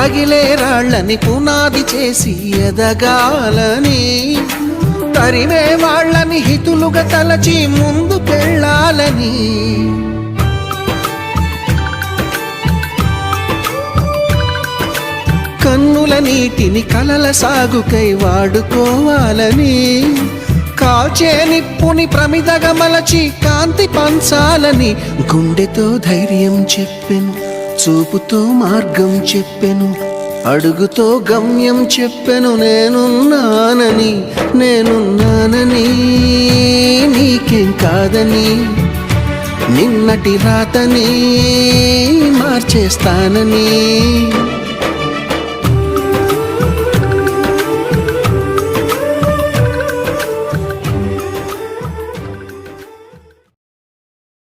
తగిలే రాళ్ళని పునాది చేసి ఎదగాలని, తరిమే వాళ్ళని హితులుగా తలచి ముందుకెళ్ళాలని, కన్నుల నీటిని కలల సాగుకై వాడుకోవాలని, కాల్చే నిప్పుని ప్రమిదగా మలచి కాంతి పంచాలని, గుండెతో ధైర్యం చెప్పెను, చూపుతో మార్గం చెప్పెను, అడుగుతో గమ్యం చెప్పెను. నేనున్నానని నీకేం కాదని, నిన్నటి రాతని మార్చేస్తానని.